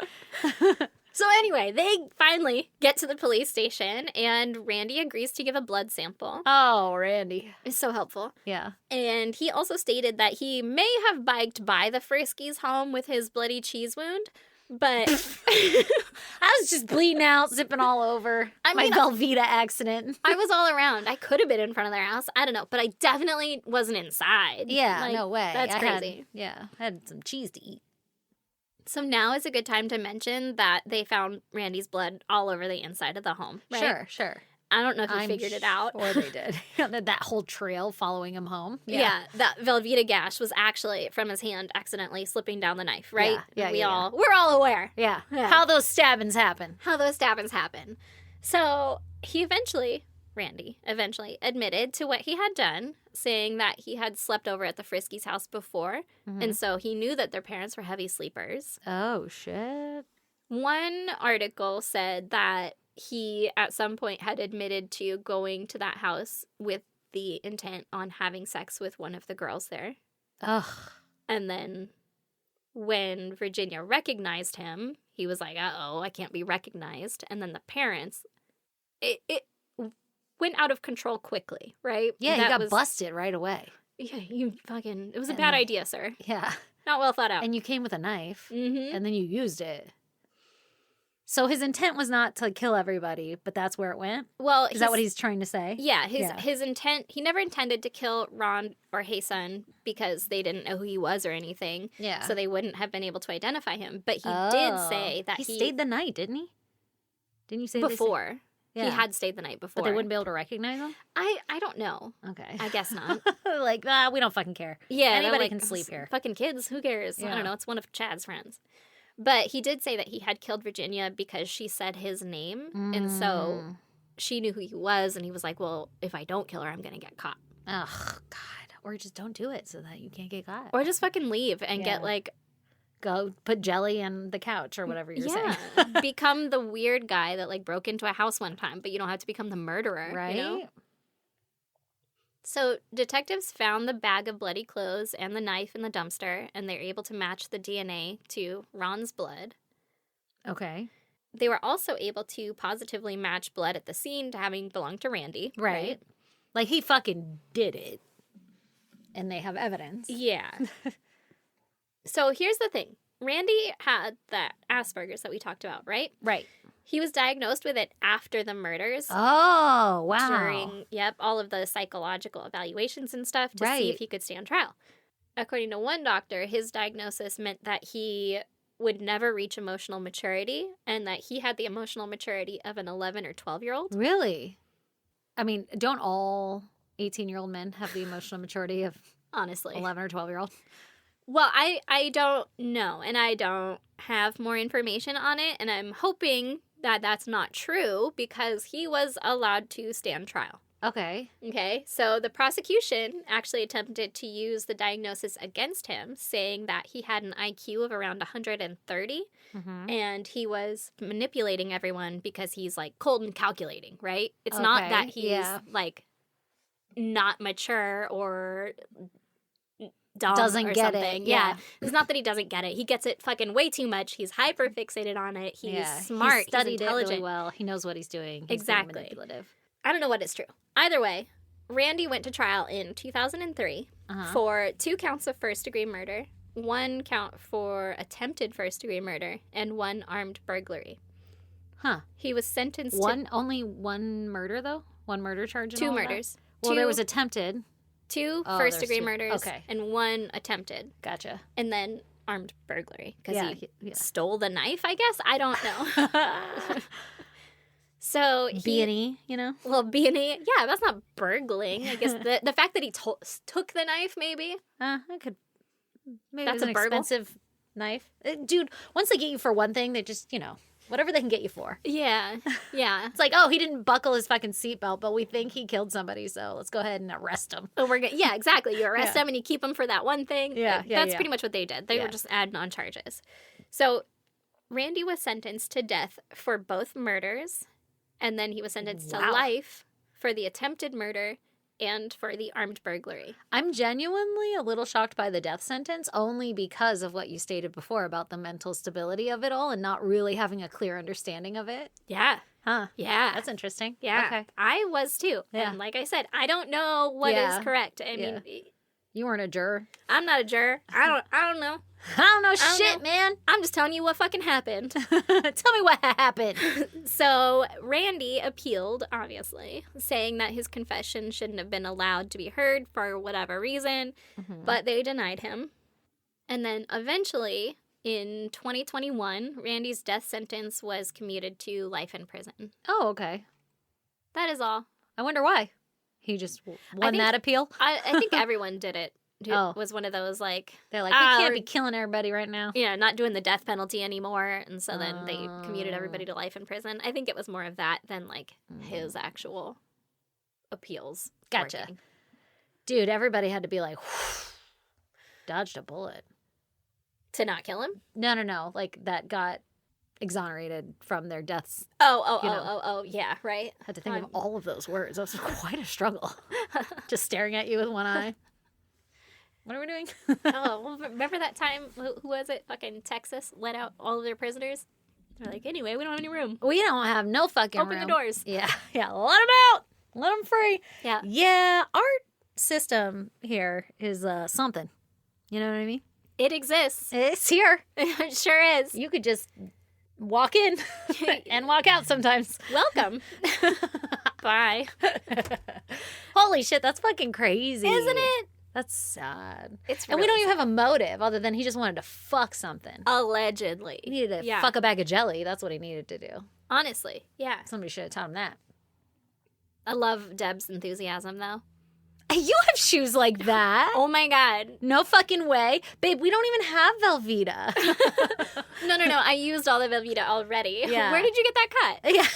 So anyway, they finally get to the police station, and Randy agrees to give a blood sample. Oh, Randy. It's so helpful. Yeah. And he also stated that he may have biked by the Friskies' home with his bloody cheese wound, but I was just bleeding out, zipping all over. I mean, my Velveeta accident. I was all around. I could have been in front of their house. I don't know, but I definitely wasn't inside. Yeah, Like, no way. That's I crazy. had some cheese to eat. So now is a good time to mention that they found Randy's blood all over the inside of the home. Right? Sure. I don't know if you figured it out. Or they did. That whole trail following him home. Yeah, that Velveeta gash was actually from his hand accidentally slipping down the knife, right? Yeah, We're all aware Yeah. Yeah. How those stabbings happen. how those stabbings happen. So Randy eventually admitted to what he had done, saying that he had slept over at the Friskies' house before, and so he knew that their parents were heavy sleepers. Oh, shit. One article said that he at some point had admitted to going to that house with the intent on having sex with one of the girls there. Ugh. And then when Virginia recognized him, he was like, uh-oh, I can't be recognized. And then the parents, it went out of control quickly, right? Yeah, he got busted right away. Yeah, it was a bad idea, sir. Yeah. Not well thought out. And you came with a knife, Mm-hmm. and then you used it. So his intent was not to kill everybody, but that's where it went? Well, is that what he's trying to say? Yeah, his intent, he never intended to kill Ron or Hae-sun because they didn't know who he was or anything. Yeah. So they wouldn't have been able to identify him. But he did say that he stayed the night, didn't he? Didn't you say before? Yeah. He had stayed the night before. But they wouldn't be able to recognize him? I don't know. Okay. I guess not. Like, we don't fucking care. Yeah. Anybody like, can sleep here. Fucking kids, who cares? Yeah. I don't know. It's one of Chad's friends. But he did say that he had killed Virginia because she said his name. And so she knew who he was. And he was like, well, if I don't kill her, I'm going to get caught. Oh, God. Or just don't do it so that you can't get caught. Or just fucking leave and get like... Go put jelly in the couch or whatever you're saying. Become the weird guy that like broke into a house one time, but you don't have to become the murderer. Right? You know? So detectives found the bag of bloody clothes and the knife in the dumpster, and they're able to match the DNA to Ron's blood. Okay. They were also able to positively match blood at the scene to having belonged to Randy. Right. Like he fucking did it. And they have evidence. Yeah. So here's the thing. Randy had that Asperger's that we talked about, right? Right. He was diagnosed with it after the murders. Oh, wow. During, all of the psychological evaluations and stuff to see if he could stand trial. According to one doctor, his diagnosis meant that he would never reach emotional maturity and that he had the emotional maturity of an 11 or 12-year-old. Really? I mean, don't all 18-year-old men have the emotional maturity of honestly 11 or 12-year-old? Well, I don't know, and I don't have more information on it, and I'm hoping that that's not true because he was allowed to stand trial. Okay. Okay, so the prosecution actually attempted to use the diagnosis against him, saying that he had an IQ of around 130, and he was manipulating everyone because he's, like, cold and calculating, right? It's not that he's, like, not mature or... dumb doesn't or get something. it. Yeah. It's not that he doesn't get it. He gets it fucking way too much. He's hyper fixated on it. He's smart. He studied he's intelligent. it really well. He knows what he's doing. He's exactly. manipulative. I don't know what is true. Either way, Randy went to trial in 2003 for 2 counts of first-degree murder, 1 count for attempted first-degree murder, and 1 armed burglary. Huh. He was sentenced only one murder, though? One murder charge? 2 murders. Well, there was attempted. 2 first-degree murders and 1 attempted. Gotcha. And then armed burglary because he stole the knife, I guess. I don't know. So B&E, you know? Well, B&E, yeah, that's not burgling. I guess the fact that he took the knife, maybe. I could. Maybe That's it was an expensive knife. Dude, once they get you for one thing, they just, whatever they can get you for. Yeah, yeah. It's like, oh, he didn't buckle his fucking seatbelt, but we think he killed somebody, so let's go ahead and arrest him. Oh, yeah, exactly. You arrest him and you keep him for that one thing. That's pretty much what they did. They were just adding on charges. So Randy was sentenced to death for both murders, and then he was sentenced to life for the attempted murder and for the armed burglary. I'm genuinely a little shocked by the death sentence, only because of what you stated before about the mental stability of it all and not really having a clear understanding of it. Yeah. Huh. Yeah. That's interesting. Yeah. Okay. I was too. Yeah. And like I said, I don't know what is correct. I mean, you weren't a juror. I'm not a juror. I don't know. I don't know shit, man. I'm just telling you what fucking happened. Tell me what happened. So Randy appealed, obviously, saying that his confession shouldn't have been allowed to be heard for whatever reason, but they denied him. And then eventually, in 2021, Randy's death sentence was commuted to life in prison. Oh, okay. That is all. I wonder why. He just won that appeal? I think everyone did it. It was one of those, like... They're like, we can't be killing everybody right now. Yeah, not doing the death penalty anymore. And so then they commuted everybody to life in prison. I think it was more of that than, like, his actual appeals. Gotcha. Working. Dude, everybody had to be like, dodged a bullet. To not kill him? No. Like, that got exonerated from their deaths. Yeah, right. I had to think of all of those words. That was quite a struggle. Just staring at you with one eye. What are we doing? Well, remember that time, who was it? Fucking Texas let out all of their prisoners? They're like, anyway, we don't have any room. We don't have no fucking Open room. the doors. Yeah, let them out. Let them free. Yeah. Yeah, our system here is something. You know what I mean? It exists. It's here. It sure is. You could just walk in and walk out sometimes. Welcome. Bye. Holy shit, that's fucking crazy. Isn't it? That's sad. It's and we don't even have a motive other than he just wanted to fuck something. Allegedly. He needed to fuck a bag of jelly. That's what he needed to do. Honestly, yeah. Somebody should have taught him that. I love Deb's enthusiasm, though. You have shoes like that? Oh my God. No fucking way. Babe, we don't even have Velveeta. No. I used all the Velveeta already. Yeah. Where did you get that cut? Yeah.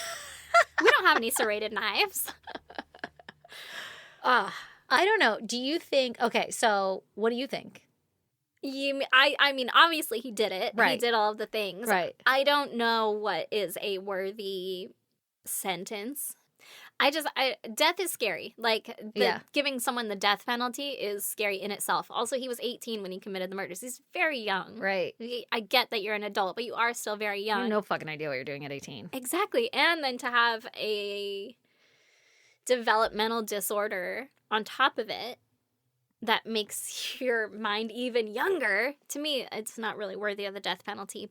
We don't have any serrated knives. I don't know. Do you think... Okay, so what do you think? I mean, obviously he did it. Right. He did all of the things. Right. I don't know what is a worthy sentence. Death is scary. Like, giving someone the death penalty is scary in itself. Also, he was 18 when he committed the murders. He's very young. Right. I get that you're an adult, but you are still very young. You have no fucking idea what you're doing at 18. Exactly. And then to have a developmental disorder on top of it that makes your mind even younger, to me, it's not really worthy of the death penalty.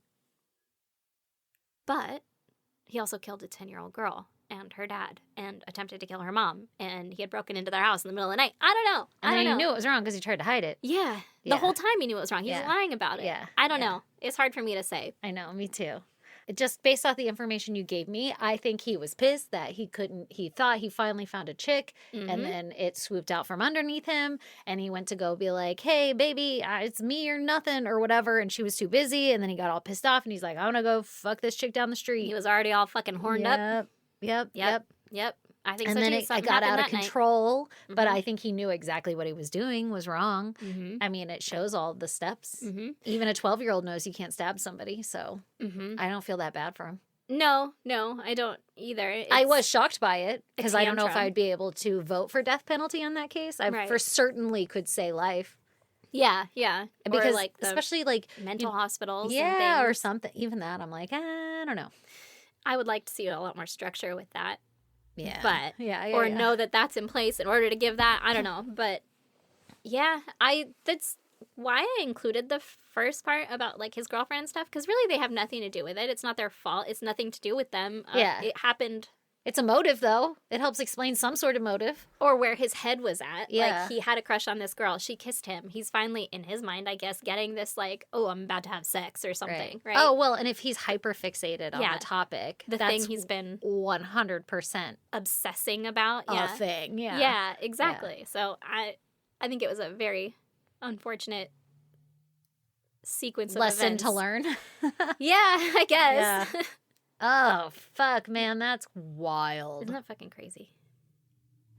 But he also killed a 10-year-old girl and her dad and attempted to kill her mom. And he had broken into their house in the middle of the night. I don't know. And then he knew it was wrong because he tried to hide it. Yeah. The whole time he knew it was wrong. He was lying about it. Yeah. I don't know. It's hard for me to say. I know. Me too. Just based off the information you gave me, I think he was pissed that he thought he finally found a chick, and then it swooped out from underneath him, and he went to go be like, hey, baby, it's me or nothing or whatever, and she was too busy, and then he got all pissed off, and he's like, I want to go fuck this chick down the street. He was already all fucking horned up. Yep. I think and so then too. it got out of control, but I think he knew exactly what he was doing was wrong. I mean, it shows all the steps. Even a 12-year-old knows you can't stab somebody, so I don't feel that bad for him. No, I don't either. I was shocked by it because I don't know if I'd be able to vote for death penalty on that case. I for certainly could say life. Yeah. Because or like especially like mental hospitals. Yeah, or something. Even that, I'm like, I don't know. I would like to see a lot more structure with that. Yeah. But or know that that's in place in order to give that. I don't know. But yeah, that's why I included the first part about like his girlfriend and stuff, because really they have nothing to do with it. It's not their fault. It's nothing to do with them. It happened. It's a motive, though. It helps explain some sort of motive. Or where his head was at. Yeah. Like, he had a crush on this girl. She kissed him. He's finally, in his mind, I guess, getting this, like, oh, I'm about to have sex or something, right? Oh, well, and if he's hyper-fixated on the topic, the thing he's been 100% obsessing about. A thing, Yeah, exactly. Yeah. So I think it was a very unfortunate sequence of lesson events. To learn. Yeah, I guess. Yeah. Oh, fuck, man, that's wild. Isn't that fucking crazy?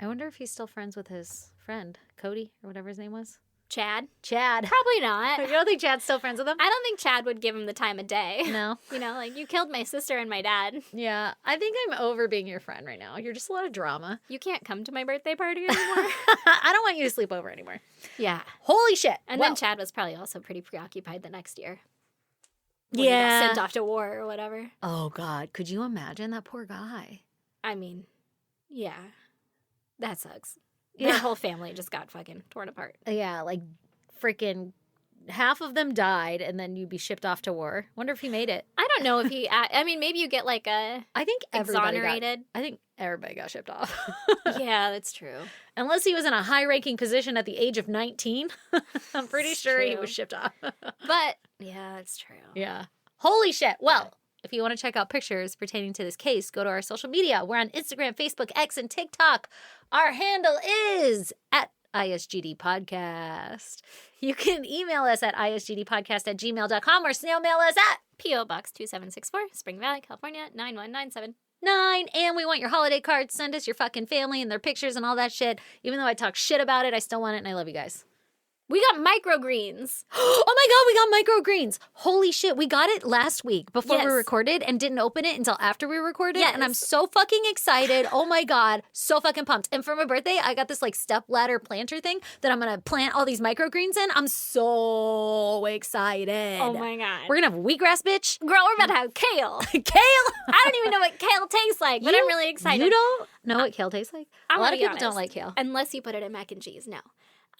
I wonder if he's still friends with his friend, Cody, or whatever his name was. Chad? Probably not. You don't think Chad's still friends with him? I don't think Chad would give him the time of day. No. You know, like, you killed my sister and my dad. Yeah, I think I'm over being your friend right now. You're just a lot of drama. You can't come to my birthday party anymore. I don't want you to sleep over anymore. Yeah. Holy shit. And then Chad was probably also pretty preoccupied the next year. When he got sent off to war or whatever. Oh, God. Could you imagine that poor guy? I mean, yeah. That sucks. Their whole family just got fucking torn apart. Yeah, like freaking half of them died and then you'd be shipped off to war. Wonder if he made it. I don't know if he... I mean, maybe you get like a... I think exonerated. I think everybody got shipped off. Yeah, that's true. Unless he was in a high-ranking position at the age of 19. I'm pretty sure he was shipped off. But, yeah, that's true. Yeah. Holy shit. Well, if you want to check out pictures pertaining to this case, go to our social media. We're on Instagram, Facebook, X, and TikTok. Our handle is at ISGD Podcast. You can email us at isgdpodcast@gmail.com or snail mail us at P.O. Box 2764, Spring Valley, California, 91979. And we want your holiday cards. Send us your fucking family and their pictures and all that shit. Even though I talk shit about it, I still want it and I love you guys. We got microgreens. Oh my God, we got microgreens. Holy shit, we got it last week before we recorded and didn't open it until after we recorded. Yes. And I'm so fucking excited. Oh my God, so fucking pumped. And for my birthday, I got this like step ladder planter thing that I'm going to plant all these microgreens in. I'm so excited. Oh my God. We're going to have wheatgrass, bitch. Girl, we're about to have kale. Kale. I don't even know what kale tastes like, but I'm really excited. You don't know what kale tastes like? A lot of people don't like kale. Unless you put it in mac and cheese, no.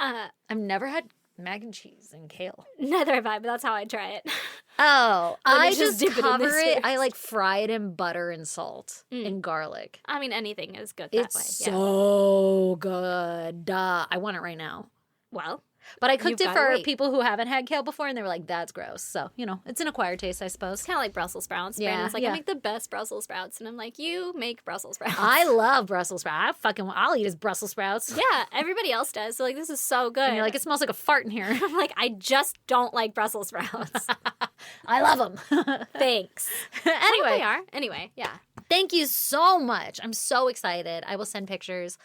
I've never had mac and cheese and kale. Neither have I, but that's how I try it. Oh, I just dip cover it. first. I like fry it in butter and salt and garlic. I mean, anything is good that way. It's so good. I want it right now. Well, but I cooked it gotta for wait. people who haven't had kale before, and they were like, "That's gross." So it's an acquired taste, I suppose. it's kind of like Brussels sprouts. Yeah, Brandon's like, yeah. I make the best Brussels sprouts, and I'm like, you make Brussels sprouts. I love Brussels sprouts. I'll eat his Brussels sprouts. Yeah, everybody else does. So like, this is so good. And you're like, it smells like a fart in here. I'm like, I just don't like Brussels sprouts. I love them. Thanks. Anyway, They are. Anyway, yeah. thank you so much. I'm so excited. I will send pictures.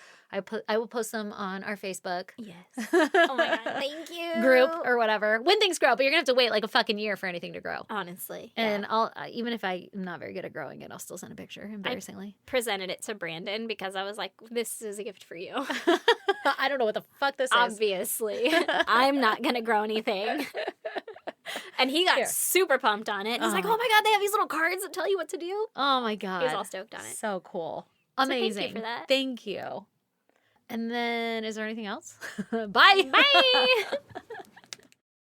I will post them on our Facebook Yes. Oh my God. Thank you. group or whatever when things grow. But you're gonna have to wait like a fucking year for anything to grow. Honestly. And I'll even if I'm not very good at growing it, I'll still send a picture. Embarrassingly, presented it to Brandon because I was like, this is a gift for you. I don't know what the fuck this is. Obviously. I'm not going to grow anything. And he got super pumped on it. And he's like, oh my God, they have these little cards that tell you what to do. Oh my God, He was all stoked on it. So cool, So amazing. thank you for that. Thank you. And then, is there anything else? Bye. Bye.